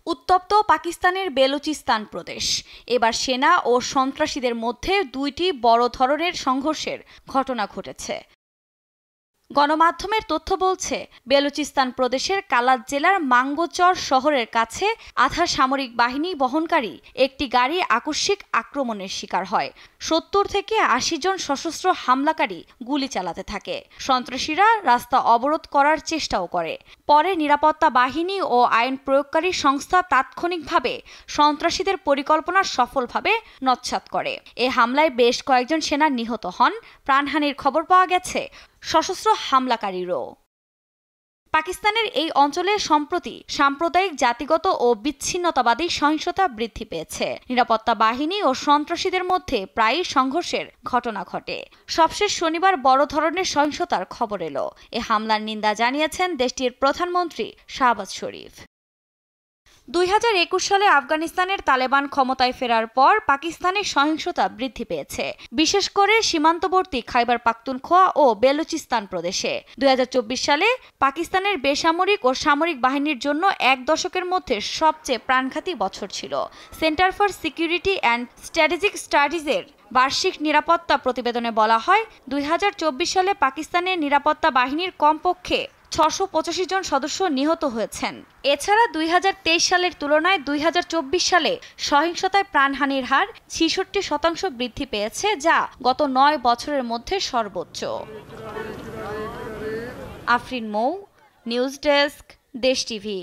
উত্তপ্ত পাকিস্তানের বেলুচিস্তান প্রদেশ। এবার সেনা ও সন্ত্রাসীদের মধ্যে দুইটি বড় ধরনের সংঘর্ষের ঘটনা ঘটেছে। গণমাধ্যমের তথ্য বলছে, বেলুচিস্তান প্রদেশের কালাত জেলার মাঙ্গোচর শহরের কাছে আধা সামরিক বাহিনী বহনকারী একটি গাড়ি আকস্মিক আক্রমণের শিকার হয়। ৭০ থেকে ৮০ জন সশস্ত্র হামলাকারী গুলি চালাতে থাকে। সন্ত্রাসীরা রাস্তা অবরোধ করার চেষ্টাও করে। পরে নিরাপত্তা বাহিনী ও আইন প্রয়োগকারী সংস্থা তাৎক্ষণিকভাবে সন্ত্রাসীদের পরিকল্পনা সফলভাবে নস্যাৎ করে। এ হামলায় বেশ কয়েকজন সেনা নিহত হন। প্রাণহানির খবর পাওয়া গেছে সশস্ত্র হামলাকারীরও। পাকিস্তানের এই অঞ্চলে সম্প্রতি সাম্প্রদায়িক, জাতিগত ও বিচ্ছিন্নতাবাদী সহিংসতা বৃদ্ধি পেয়েছে। নিরাপত্তা বাহিনী ও সন্ত্রাসীদের মধ্যে প্রায়ই সংঘর্ষের ঘটনা ঘটে। সবশেষ শনিবার বড় ধরনের সহিংসতার খবর এলো। এ হামলার নিন্দা জানিয়েছেন দেশটির প্রধানমন্ত্রী শাহবাজ শরীফ। ২০২১ সালে আফগানিস্তানের তালেবান ক্ষমতায় ফেরার পর পাকিস্তানের সহিংসতা বৃদ্ধি পেয়েছে, বিশেষ করে সীমান্তবর্তী খাইবার পাখতুনখোয়া ও বেলুচিস্তান প্রদেশে। ২০২৪ সালে পাকিস্তানের বেসামরিক ও সামরিক বাহিনীর জন্য এক দশকের মধ্যে সবচেয়ে প্রাণঘাতী বছর ছিল। Centre for security and strategic স্টাডিজের বার্ষিক নিরাপত্তা প্রতিবেদনে বলা হয়, ২০২৪ সালে পাকিস্তানের নিরাপত্তা বাহিনীর কমপক্ষে ৬৮৫ জন সদস্য নিহত হয়েছেন। এছাড়া ২০২৩ সালের তুলনায় ২০২৪ সালে সহিংসতায় প্রাণহানির হার ৬৬% বৃদ্ধি পেয়েছে, যা গত ৯ বছরের মধ্যে সর্বোচ্চ। আফরিন মৌ, নিউজ ডেস্ক, দেশ টিভি।